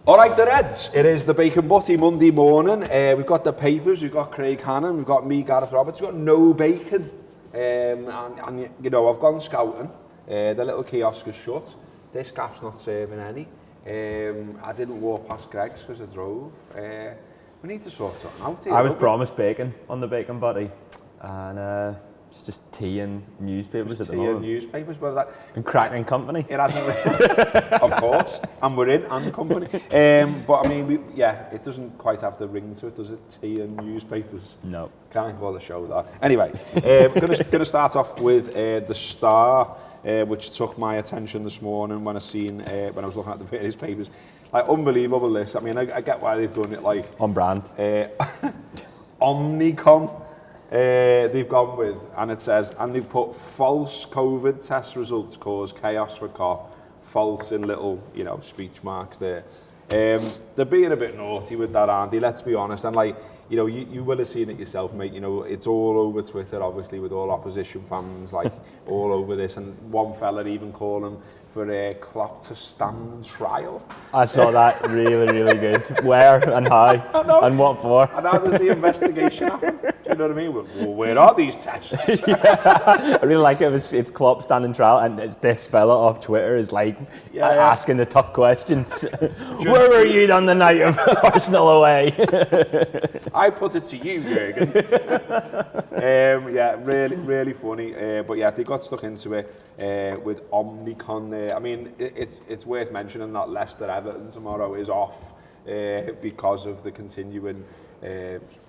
All right, the Reds. It is the Bacon Butty Monday morning. We've got the papers. We've got Craig Hannan. We've got me, Gareth Roberts. We've got no bacon. And you know, I've gone scouting. The little kiosk is shut. This gaff's not serving any. I didn't walk past Greg's because I drove. We need to sort something out here. I was promised bacon on the Bacon Butty, and it's just tea and newspapers at the moment. Tea and newspapers, but that... And cracking company. It hasn't... Of course. And we're in, and company. But I mean, it doesn't quite have the ring to it, does it? Tea and newspapers. No. Can't call the show that. Anyway, gonna start off with the Star, which took my attention this morning when when I was looking at the various papers. Like, unbelievable list. I mean, I get why they've done it, like... On brand. Omnicom. They've gone with, and it says, and they've put false COVID test results cause chaos for COP. False in little, speech marks there. They're being a bit naughty with that, aren't they? Let's be honest. And like, you will have seen it yourself, mate. It's all over Twitter, obviously, with all opposition fans, like, all over this. And one fella even calling for a Klopp to stand trial. I saw that really, really good. Where and how and what for? And how does the investigation happen? Do you know what I mean? Well, where are these tests? I really like it. It's Klopp standing trial, and it's this fella off Twitter is like asking the tough questions. Where were you on the night of Arsenal away? I put it to you, Jürgen. Really, really funny. But yeah, they got stuck into it with Omnicom there. I mean, it's worth mentioning that Leicester Everton tomorrow is off because of the continuing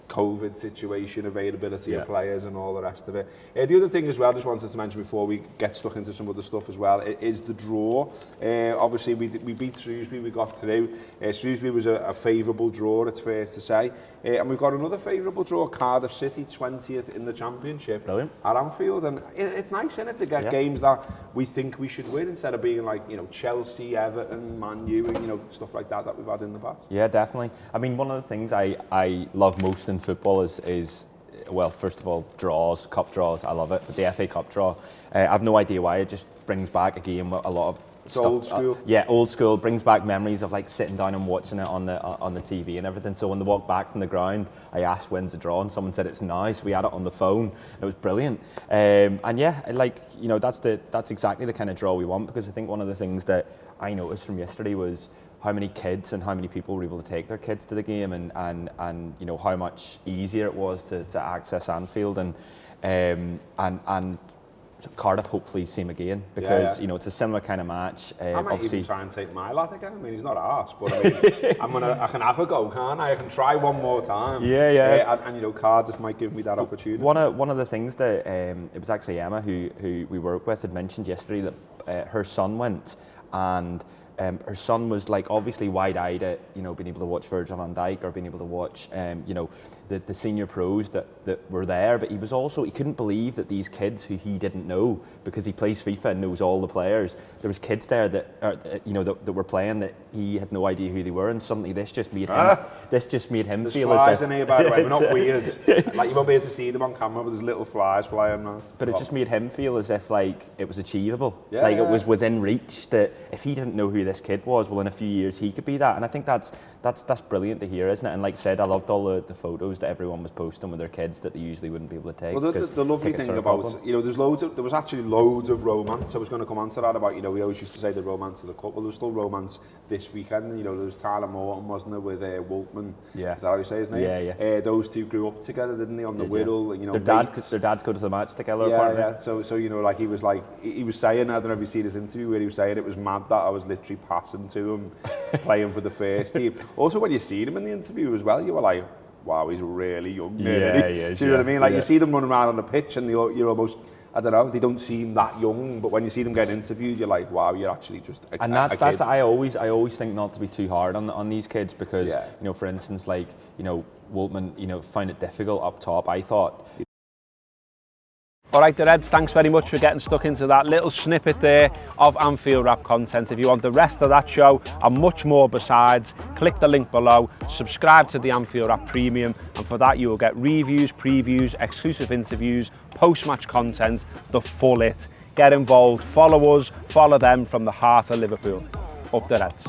COVID situation, availability of players and all the rest of it. The other thing as well, just wanted to mention before we get stuck into some other stuff as well, is the draw. Obviously, we beat Shrewsbury, we got through. Shrewsbury was a favourable draw, it's fair to say. And we've got another favourable draw, Cardiff City, 20th in the Championship. Brilliant. At Anfield. And it's nice, isn't it, to get games that we think we should win instead of being like, Chelsea, Everton, Man U, and, stuff like that we've had in the past. Yeah, definitely. I mean, one of the things I love most in football is well, first of all, draws, cup draws. I love it. But the FA Cup draw, I have no idea why. It just brings back a game with a lot of stuff. Old school. Old school. Brings back memories of like sitting down and watching it on the TV and everything. So when they walked back from the ground, I asked when's the draw, and someone said it's now. So we had it on the phone. It was brilliant. And yeah, like that's exactly the kind of draw we want, because I think one of the things that I noticed from yesterday was how many kids and how many people were able to take their kids to the game, and how much easier it was to access Anfield, and Cardiff hopefully same again, because it's a similar kind of match. I might even try and take my lad again. I mean, he's not arse, but I mean, I can have a go, can't I? I can try one more time. And Cardiff might give me that opportunity. One of the things that it was actually Emma who we work with had mentioned yesterday that her son went, and her son was like obviously wide-eyed at being able to watch Virgil van Dijk or being able to watch the senior pros that were there, but he couldn't believe that these kids who he didn't know, because he plays FIFA and knows all the players, there was kids there that were playing that he had no idea who they were, and suddenly this just made him there's feel flies as if, in here, by the way. We're not weird. Like, you won't be able to see them on camera, but there's little flies flying now. But it just made him feel as if like it was achievable. It was within reach, that if he didn't know who this kid was, well, in a few years he could be that. And I think that's brilliant to hear, isn't it? And like I said, I loved all the photos that everyone was posting with their kids that they usually wouldn't be able to take. Well, the lovely thing about there was actually loads of romance. I was going to come on to that about, we always used to say the romance of the cup. Well, there was still romance this weekend. There was Tyler Morton, wasn't there, with Woltman? Yeah. Is that how you say his name? Yeah. Those two grew up together, didn't they, on the Whittle? Their dads go to the match together. Yeah. So like he was saying, I don't know if you see this interview where he was saying it was mad that I was literally passing to him, playing for the first team. Also, when you see him in the interview as well, you were like, wow, he's really young. Yeah, he is. Do you know what I mean? Like, you see them running around on the pitch and you're almost, I don't know, they don't seem that young, but when you see them getting interviewed, you're like, wow, you're actually just a And that's kid. I always think not to be too hard on these kids, because for instance, like, Woltman, found it difficult up top, I thought. All right, the Reds, thanks very much for getting stuck into that little snippet there of Anfield Wrap content. If you want the rest of that show and much more besides, click the link below, subscribe to the Anfield Wrap Premium, and for that you will get reviews, previews, exclusive interviews, post-match content, the full it. Get involved, follow us, follow them from the heart of Liverpool. Up the Reds.